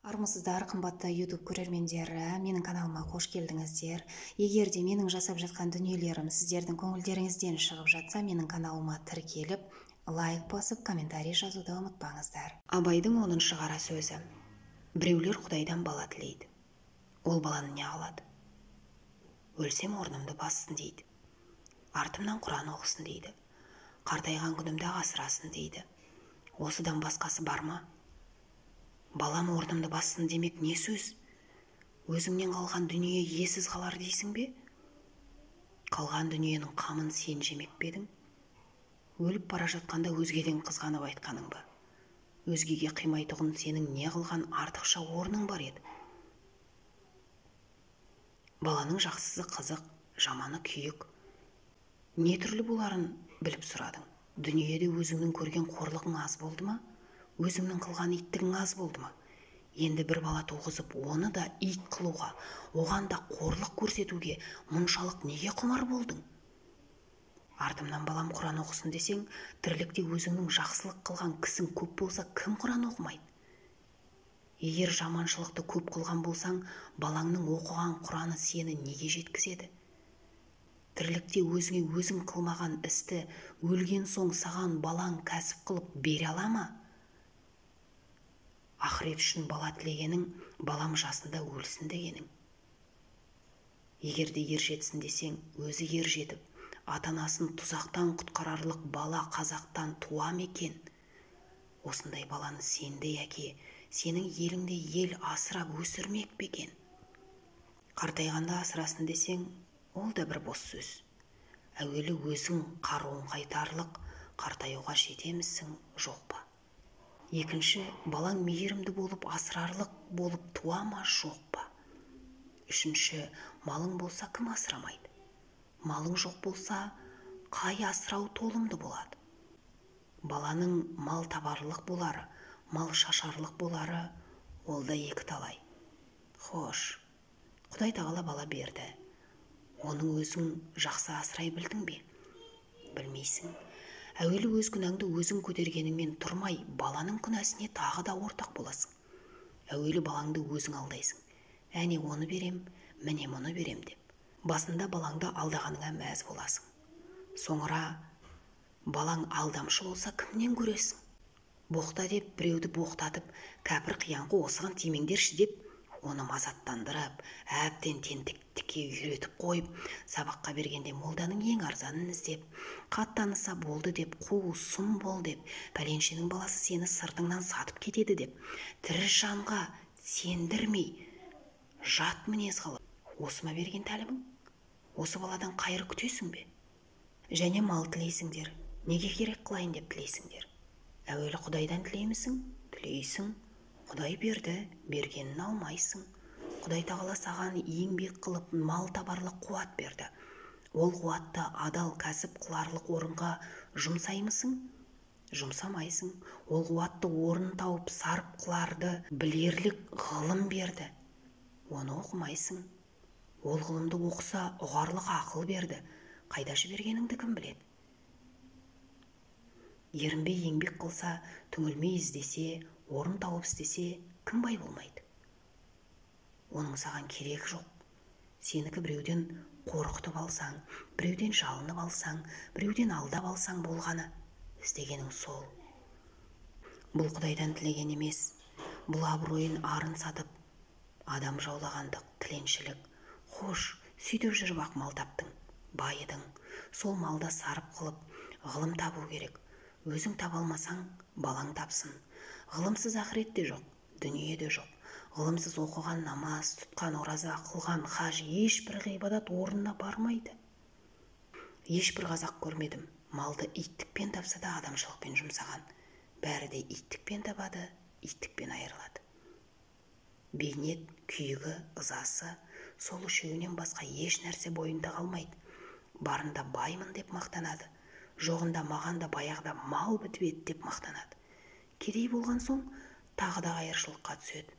Армысыздар, қымбатты YouTube көрермендері, менің каналыма қош келдіңіздер. Егер де менің жасап жатқан дүниелерім сіздердің көңілдеріңізден шығып жатса, менің каналыма тіркеліп, лайк басып, комментарий жазуды ұмытпаңыздар. Абайдың 10-шы қара сөзі. Біреулер Құдайдан бала тілейді. Ол баланы не қылады? Өлсем орнымды бассын дейді. Артымнан Құран оқысын дейді. Қартайған күнімде асырасын дейді. Осыдан басқасы бар ма? Балам орнымды бассын демек не сөз? Өзіңнен қалған дүние иесіз қалар дейсің бе? Қалған дүниенің қамын сен жемек пе едің? Өліп бара жатқанда өзгеден қызғанып айтқаның ба? Өзгеге қимайтұғын сенің не қылған артықша орның бар еді? Баланың жақсысы қызық, жаманы күйік. Не түрлі боларын біліп сұрадың? Дүниеде өзіңнің көрген қорлығың аз болды ма? Өзіңнің қылған иттігің аз болды ма? Енді бір бала туғызып, оны да ит қылуға, оған да қорлық көрсетуге мұншалық неге құмар болдың? Артымнан балам Құран оқысын десең, тірлікте өзіңнің жақсылық қылған кісің көп болса, кім Құран оқымайды? Егер жаманшылықты көп қылған болсаң, балаңның оқыған Құраны сені неге жеткізеді? Тірлікте өзіңе өзің қылмаған істі өлген соң саған балаң кәсіп қылып бере ала ма? Ақырет үшін бала тілегенің, балам жасында өлсін дегенің. Егер де ер жетсін десең, өзі ер жетіп, ата-анасын тұзақтан құтқарарлық бала қазақтан туа ма екен? Осындай баланы сендей әке, сенің еліңде ел асырап өсірмек пе екен? Қартайғанда асырасын десең, ол да бір бос сөз. Әуелі өзің қаруын қайтарлық, қартаюға жетемісің, жоқ па? Екінші, балаң мейірімді болып, асырарлық болып туа ма, жоқ па? Үшінші, малың болса, кім асырамайды? Малың жоқ болса, қай асырау толымды болады? Баланың мал табарлық болары, мал шашарлық болары, ол да екі талай. Хош, Құдай тағала бала берді. Оның өзің жақсы асырай білдің бе? Білмейсің. Әуелі өз күнәңді өзің көтергеніңмен тұрмай, баланың күнәсіне тағы да ортақ боласың. Әуелі балаңды өзің алдайсың. Әне оны берем, міне мұны берем деп. Басында балаңды алдағаныңа мәз боласың. Соңыра балаң алдамшы болса, кімнен көресің? Боқта деп біреуді боқтатып, кәпір қияңқы осыған тимеңдерші деп, оны мазаттандырып, әбден тентектікке үйретіп қойып, сабаққа бергенде молданың ең арзанын іздеп, қаттаныса болды деп, қу сұм бол деп, пәленшенің баласы сені сыртыңнан сатып кетеді деп, тірі жанға сендірмей, жат мінез қылып, осыма берген тәлімің? Осы баладан қайыр күтесің бе? Және мал тілейсіңдер, неге керек қылайын деп тілейсіңдер? Әуелі Құдайдан тілеймісің? Тілейсің. Құдай берді, бергенін алмайсың. Құдай тағала саған еңбек қылып мал табарлық қуат берді. Ол қуатты адал кәсіп қыларлық орынға жұмсаймысың? Жұмсамайсың. Ол қуатты орын тауып сарып қыларды білерлік ғылым берді. Оны оқымайсың. Ол ғылымды оқыса ұғарлық ақыл берді. Қайда жібергеніңді кім біледі? Ерінбей еңбек қылса, түңілмей іздесе, орын тауып істесе, кім бай болмайды? Оның саған керегі жоқ. Сенікі біреуден қорқытып алсаң, біреуден жалынып алсаң, біреуден алдап алсаң болғаны, іздегенің сол. Бұл Құдайдан тілеген емес, бұл абыройын арын сатып, адам жаулағандық, тіленшілік. Хош, сөйтіп жүріп ақ мал таптың, байыдың. Сол малда сарып қылып, ғылым табу керек. Өзің таба алмасаң, балаң тапсын. Ғылымсыз ақырет те жоқ, дүние де жоқ. Ғылымсыз оқыған намаз, тұтқан ораза, қылған хаж, ешбір ғибадат орнына бармайды. Ешбір қазақ көрмедім, малды иттікпен тапса да адамшылықпен жұмсаған. Бәрі де иттікпен табады, иттікпен айырылады. Бейнет, күйігі, ызасы, сол үшеуінен басқа еш нәрсе бойында қалмайды. Барында баймын деп мақтанады. Жоғында маған да баяғыда мал бітіп еді деп мақтанады. Кедей болған соң тағы да қайыршылыққа түседі.